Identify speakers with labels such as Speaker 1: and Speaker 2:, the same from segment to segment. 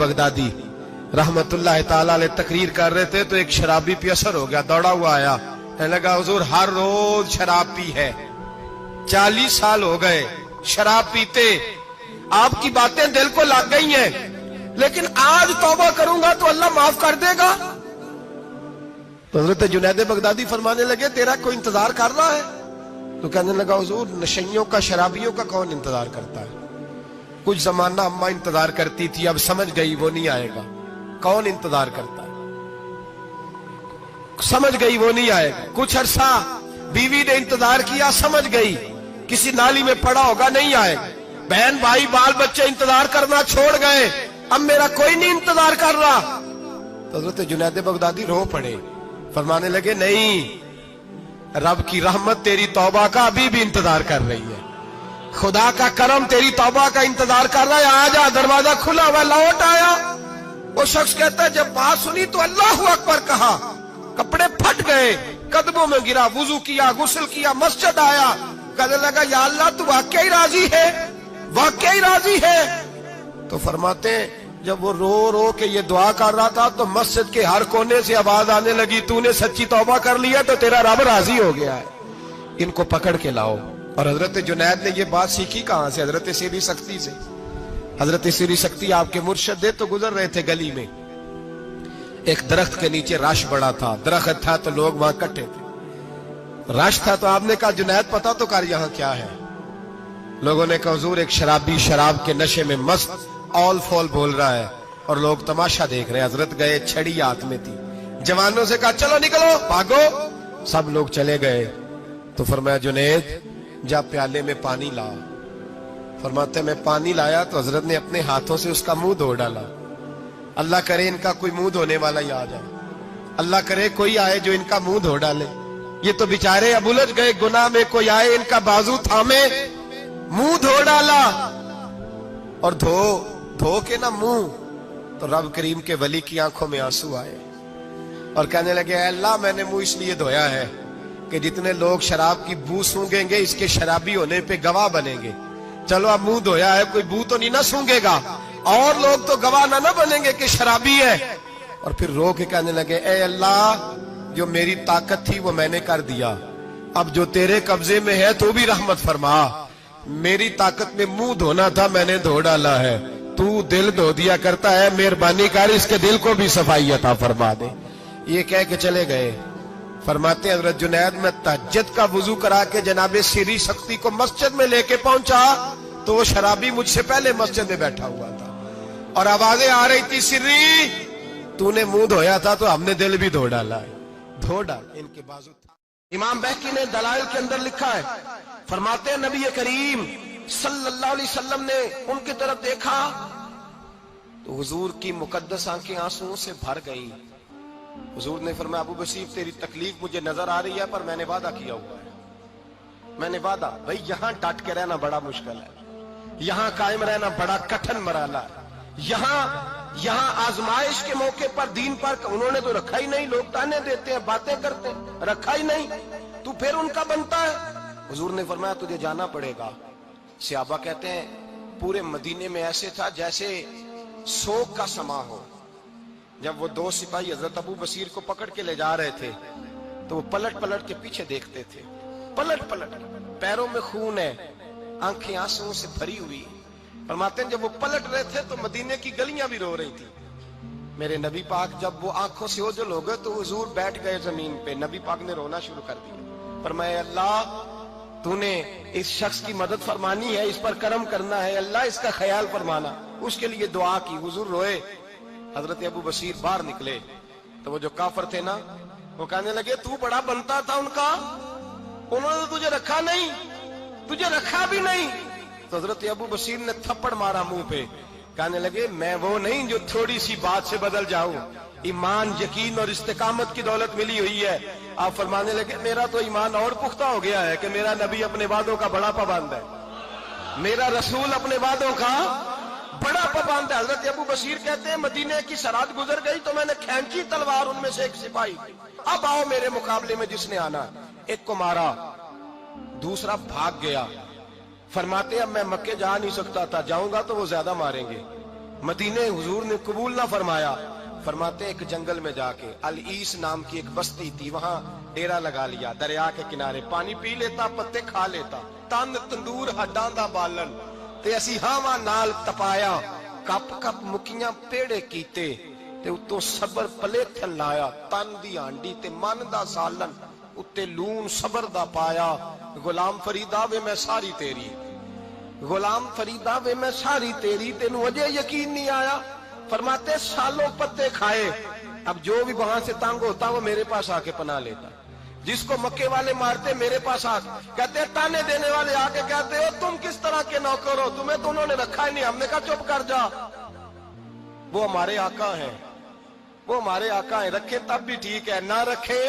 Speaker 1: Baghdadi रहमतुल्लाह ताला अलैह तकरीर कर रहे थे तो एक शराबी पे असर हो गया, दौड़ा हुआ आया, कहने लगा हुजूर हर रोज शराब पी है, 40 साल हो गए शराब पीते, आपकी बातें दिल को लग गई हैं, लेकिन आज तौबा करूंगा तो अल्लाह माफ कर देगा। तो हजरत जुनैद बगदादी फरमाने लगे तेरा कोई इंतजार कर रहा है? तो कहने लगा हुजूर नशइयों का शराबियों का कौन इंतजार करता है? कुछ जमाना अम्मा इंतजार करती थी, अब समझ गई वो नहीं आएगा। कौन इंतजार करता है? समझ गई वो नहीं आएगा। कुछ अरसा बीवी ने इंतजार किया, समझ गई किसी नाली में पड़ा होगा, नहीं आएगा। बहन भाई बाल बच्चे इंतजार करना छोड़ गए, अब मेरा कोई नहीं इंतजार कर रहा। तो हज़रत जुनैद बगदादी रो पड़े, फरमाने लगे नहीं, रब की रहमत तेरी तौबा का अभी भी इंतजार कर रही है, खुदा का करम तेरी तौबा का इंतजार कर रहा है, आजा, दरवाजा खुला हुआ, लौट आया। वो शख्स कहता है जब बात सुनी तो अल्लाहू अकबर कहा, कपड़े फट गए, कदमों में गिरा, वुजू किया, गुस्ल किया, मस्जिद आया, कहने लगा या अल्लाह तू वाकई राजी है, वाकई राजी है। तो फरमाते जब वो रो रो के ये दुआ कर रहा था तो मस्जिद के हर कोने से आवाज आने लगी, तूने सच्ची तौबा कर लिया तो तेरा रब राजी हो गया है, इनको पकड़ के लाओ। और हजरत जुनैद ने ये बात सीखी कहां से? हजरत सीरी सख्ती से। हजरत सीरी सख्ती आपके मुर्शद थे, तो गुजर रहे थे गली में, एक दरख्त के नीचे रश बड़ा था, दरख्त था तो लोग वहां इकट्ठे थे, रश था तो आपने कहा जुनैद पता तो कर यहां क्या है? लोगों ने कहा हुजूर एक शराबी शराब के नशे में मस्त ऑल फॉल बोल रहा है और लोग तमाशा देख रहे हैं। हजरत गए, छड़ी हाथ में थी, जवानों से कहा चलो निकलो भागो, सब लोग चले गए। तो फरमाया जुनैद जा प्याले में पानी ला। फरमाते मैं पानी लाया तो हजरत ने अपने हाथों से उसका मुंह धो डाला। अल्लाह करे इनका कोई मुंह धोने वाला ही आ जाए, अल्लाह करे कोई आए जो इनका मुंह धो डाले। ये तो बेचारे अब उलझ गए गुनाह में, कोई आए इनका बाजू थामे, मुंह धो डाला, और धो के ना मुंह, तो रब करीम के वली की आंखों में आंसू आए और कहने लगे अल्लाह मैंने मुंह इसलिए धोया है कि जितने लोग शराब की बू सूंघेंगे इसके शराबी होने पे गवाह बनेंगे। चलो अब मुंह धोया है, कोई बू तो नहीं ना सूंघेगा, और लोग तो गवाह ना बनेंगे कि शराबी है। और फिर रो के कहने लगे ए अल्लाह जो मेरी ताकत थी वो मैंने कर दिया, अब जो तेरे कब्जे में है तो भी रहमत फरमा। मेरी ताकत में मुंह धोना था, मैंने धो डाला है, तू दिल धो दिया करता है, मेहरबानी कर इसके दिल को भी सफाई अता फरमा दे। ये कह के चले गए। फरमाते हजरत जुनैद में तहज्जुद का वुजू करा के जनाबे सीरी सख्ती को मस्जिद में लेके पहुंचा तो वो शराबी मुझसे पहले मस्जिद में बैठा हुआ था और आवाजें आ रही थी, सिर्री तूने मुंह धोया था तो हमने दिल भी धो डाला है, धो डाल इनके बाजू। इमाम बैकी ने दलाइल के अंदर लिखा है, फरमाते नबी करीम सल्लल्लाहु अलैहि वसल्लम ने उनकी तरफ देखा तो हुजूर की मुकद्दस आंखें आंसुओं से भर गई। हुजूर ने फरमाया अबू बसीर तेरी तकलीफ मुझे नजर आ रही है, पर मैंने वादा किया हुआ है, मैंने वादा, भाई यहां डट के रहना बड़ा मुश्किल है, यहां कायम रहना बड़ा कठिन मराला है, यहां आजमाइश के मौके पर दीन पर उन्होंने तो रखा ही नहीं, लोग ताने देते हैं, बातें करते हैं, रखा ही नहीं, तू फिर उनका बनता है। हुजूर ने फरमाया तुझे जाना पड़ेगा। सहाबा कहते हैं पूरे मदीने में ऐसे था जैसे शोक का समा हो। जब वो दो सिपाही हजरत अबू बसीर को पकड़ के ले जा रहे थे तो वो पलट पलट के पीछे देखते थे, पलट पलट, पैरों में खून है, आंखें आंसुओं से भरी हुई। फरमाते हैं जब वो पलट रहे थे तो मदीने की गलियां भी रो रही थी। मेरे नबी पाक जब वो आंखों से ओझल हो गए तो हुजूर बैठ गए जमीन पे, नबी पाक ने रोना शुरू कर दिया। फरमाया अल्लाह तूने इस शख्स की मदद फरमानी है, इस पर करम करना है, अल्लाह इसका ख्याल फरमाना। उसके लिए दुआ की, हुजूर रोए। हजरत अबू बसीर बाहर निकले तो वो जो काफर थे ना वो कहने लगे तू बड़ा बनता था उनका, उन्होंने तुझे रखा नहीं, तुझे रखा भी नहीं। तो हजरत अबू बसीर ने थप्पड़ मारा मुंह पे, कहने लगे मैं वो नहीं जो थोड़ी सी बात से बदल जाऊं, ईमान यकीन और इस्तिकामत की दौलत मिली हुई है। आप फरमाने लगे मेरा तो ईमान और पुख्ता हो गया है कि मेरा नबी अपने वादों का बड़ा पाबंद है, मेरा रसूल अपने वादों का बड़ा पाबंद है। हजरत अबू बसीर कहते हैं मदीने की सरहद गुजर गई तो मैंने खींची तलवार, उनमें से एक सिपाही, अब आओ मेरे मुकाबले में जिसने आना। एक को मारा, दूसरा भाग गया। फरमाते अब मैं मक्के जा नहीं सकता था, जाऊंगा तो वो ज्यादा मारेंगे, مدینے حضور نے قبول نہ فرمایا. فرماتے ایک جنگل میں جا کے العیس نام کی ایک بستی تھی, وہاں ڈیرا لگا لیا, دریا کے کنارے پانی پی لیتا, پتے کھا لیتا, تن تندور ہڈاں دا بالن تے اسی ہاواں نال تپایا, کپ کپ مکیاں پیڑے کیتے تے اتوں صبر پلیتھن لایا, تن دی ہانڈی تے من دا سالن اتے لون صبر دا پایا. غلام فریدا وے میں ساری تیری, غلام فریدا وے میں ساری تیری, تینوں اجے یقین نہیں آیا. فرماتے سالوں پتے کھائے, اب جو بھی وہاں سے تنگ ہوتا وہ میرے پاس آ کے پناہ لیتا. جس کو مکے والے مارتے میرے پاس آ کہتے, تانے دینے والے آ کے کہتے ہو تم کس طرح کے نوکر ہو, تمہیں تو انہوں نے رکھا ہی نہیں. ہم نے کہا چپ کر جا, وہ ہمارے آقا ہیں, وہ ہمارے آقا ہیں, رکھے تب بھی ٹھیک ہے, نہ رکھے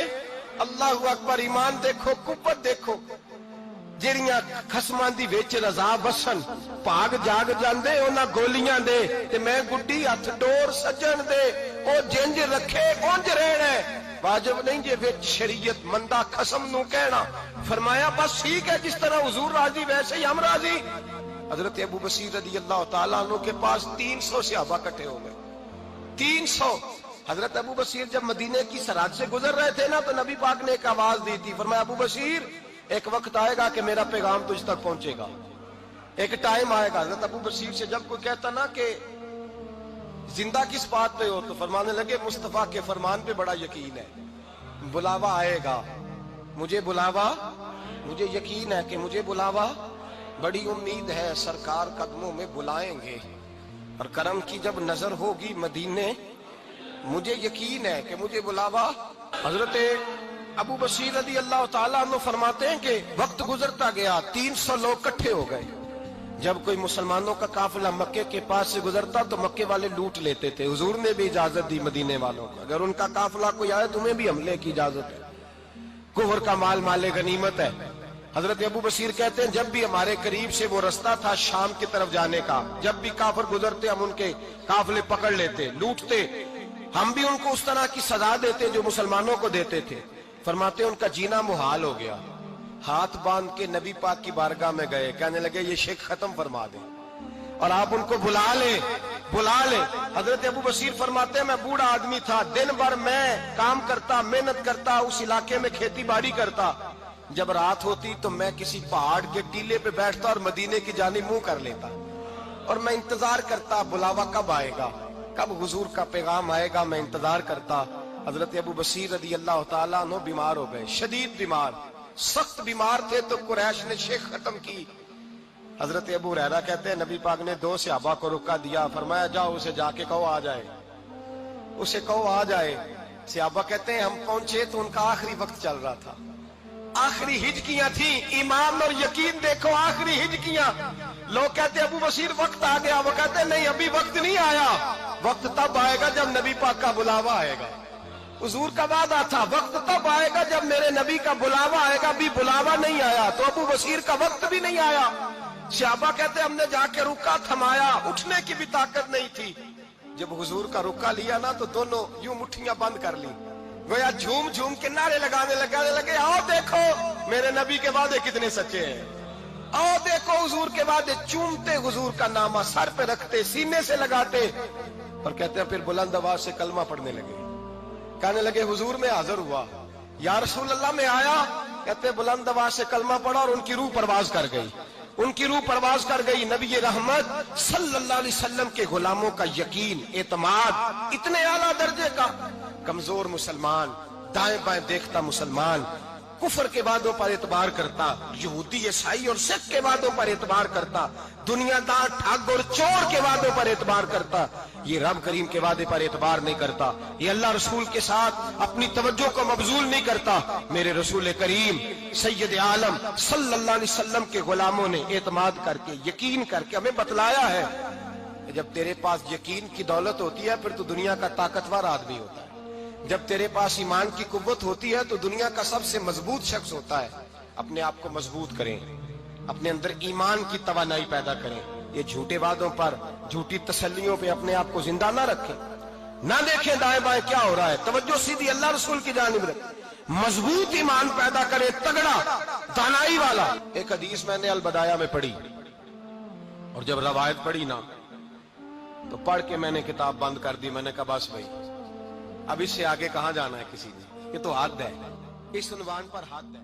Speaker 1: اللہ اکبر. ایمان دیکھو, قوت دیکھو, جڑیاں خسماں دی وچ رضا وسن, پاگ جاگ جاندے انہاں گولیاں دے تے میں گڈی ہتھ ڈور سجن دے, او جنج رکھے اونج رہنا ہے. واجب نہیں جے وچ شریعت مندہ قسم نو کہنا. فرمایا بس ٹھیک ہے, جس طرح حضور راضی ویسے ہی ہم راضی. حضرت ابو بصیر رضی اللہ تعالیٰ عنہ کے پاس 300 صحابہ اکٹھے ہو گئے, 300. حضرت ابو بصیر جب مدینے کی سرحد سے گزر رہے تھے نا, تو نبی پاک نے ایک آواز دی تھی. فرمایا ابو بصیر ایک وقت آئے گا کہ میرا پیغام تجھ تک پہنچے گا, ایک ٹائم آئے گا. حضرت ابو بصیر سے جب کوئی کہتا نا کہ زندہ کس بات پہ ہو, تو فرمانے لگے مصطفیٰ کے فرمان پہ بڑا یقین ہے, بلاوا آئے گا, مجھے بلاوا, مجھے یقین ہے کہ مجھے بلاوا, بڑی امید ہے سرکار قدموں میں بلائیں گے, اور کرم کی جب نظر ہوگی مدینے, مجھے یقین ہے کہ مجھے بلاوا. حضرت ابو بصیر رضی اللہ تعالیٰ عنہ فرماتے ہیں کہ وقت گزرتا گیا, 300 لوگ اکٹھے ہو گئے. جب کوئی مسلمانوں کا قافلہ مکے کے پاس سے گزرتا تو مکے والے لوٹ لیتے تھے. حضور نے بھی اجازت دی مدینے والوں کو, اگر ان کا قافلہ کوئی آئے تمہیں بھی حملے کی اجازت ہے, کفر کا مال مال غنیمت ہے. حضرت ابو بصیر کہتے ہیں جب بھی ہمارے قریب سے وہ رستہ تھا شام کی طرف جانے کا, جب بھی کافر گزرتے ہم ان کے قافلے پکڑ لیتے, لوٹتے, ہم بھی ان کو اس طرح کی سزا دیتے جو مسلمانوں کو دیتے تھے. فرماتے ان کا جینا محال ہو گیا, ہاتھ باندھ کے نبی پاک کی بارگاہ میں گئے, کہنے لگے یہ شرک ختم فرما دیں اور آپ ان کو بلا لیں, بلا لیں. حضرت ابو بصیر فرماتے ہیں میں بوڑھا آدمی تھا, دن بھر میں کام کرتا, محنت کرتا, اس علاقے میں کھیتی باڑی کرتا. جب رات ہوتی تو میں کسی پہاڑ کے ٹیلے پہ بیٹھتا اور مدینے کی جانب منہ کر لیتا, اور میں انتظار کرتا بلاوا کب آئے گا, کب حضور کا پیغام آئے گا, میں انتظار کرتا. حضرت ابو بصیر رضی اللہ تعالیٰ عنہ بیمار ہو گئے, شدید بیمار, سخت بیمار تھے, تو قریش نے شیخ ختم کی. حضرت ابو ہریرہ کہتے ہیں نبی پاک نے 2 صحابہ کو رکا دیا, فرمایا جاؤ اسے جا کے کہو آ جائے, اسے کہو آ جائے. صحابہ کہتے ہیں ہم پہنچے تو ان کا آخری وقت چل رہا تھا, آخری ہجکیاں تھیں. ایمان اور یقین دیکھو, آخری ہجکیاں. لوگ کہتے ابو بصیر وقت آ گیا, وہ کہتے نہیں ابھی وقت نہیں آیا, وقت تب آئے گا جب نبی پاک کا بلاوا آئے گا. حضور کا وعدہ تھا وقت تب آئے گا جب میرے نبی کا بلاوا آئے گا, ابھی بلاوا نہیں آیا, تو ابو بصیر کا وقت بھی نہیں آیا. صحابہ کہتے ہم نے جا کے رکا, تھمایا, اٹھنے کی بھی طاقت نہیں تھی. جب حضور کا رکا لیا نا تو دونوں یوں مٹھیاں بند کر لی, گویا جھوم جھوم کے نعرے لگانے لگے آؤ دیکھو میرے نبی کے وعدے کتنے سچے ہیں, آؤ دیکھو حضور کے وعدے. چومتے حضور کا نامہ سر پہ رکھتے, سینے سے لگاتے, اور کہتے ہیں پھر بلند آواز سے کلمہ پڑھنے لگے. کہنے لگے حضور میں حاضر ہوا, یا رسول اللہ میں آیا. کہتے بلند آواز سے کلمہ پڑھا اور ان کی روح پرواز کر گئی, ان کی روح پرواز کر گئی. نبی رحمت صلی اللہ علیہ وسلم کے غلاموں کا یقین, اعتماد اتنے اعلیٰ درجے کا. کمزور مسلمان, دائیں بائیں دیکھتا مسلمان, کفر کے وعدوں پر اعتبار کرتا, یہودی عیسائی اور سکھ کے وعدوں پر اعتبار کرتا, دنیا دار ٹھگ اور چور کے وعدوں پر اعتبار کرتا, یہ رب کریم کے وعدے پر اعتبار نہیں کرتا, یہ اللہ رسول کے ساتھ اپنی توجہ کو مبذول نہیں کرتا. میرے رسول کریم سید عالم صلی اللہ علیہ وسلم کے غلاموں نے اعتماد کر کے, یقین کر کے ہمیں بتلایا ہے کہ جب تیرے پاس یقین کی دولت ہوتی ہے پھر تو دنیا کا طاقتور آدمی ہوتا ہے. جب تیرے پاس ایمان کی قوت ہوتی ہے تو دنیا کا سب سے مضبوط شخص ہوتا ہے. اپنے آپ کو مضبوط کریں, اپنے اندر ایمان کی توانائی پیدا کریں. یہ جھوٹے وعدوں پر, جھوٹی تسلیوں پہ اپنے آپ کو زندہ نہ رکھیں, نہ دیکھیں دائیں بائیں کیا ہو رہا ہے, توجہ سیدھی اللہ رسول کی جانب رکھیں. مضبوط ایمان پیدا کرے, تگڑا, دانائی والا. ایک حدیث میں نے البدایہ میں پڑھی, اور جب روایت پڑھی نا तो पढ़ के मैंने किताब बंद कर दी। मैंने कहा बस भाई, अब इससे आगे कहां जाना है किसी ने, ये तो हद है, इस उन्वान पर हद है।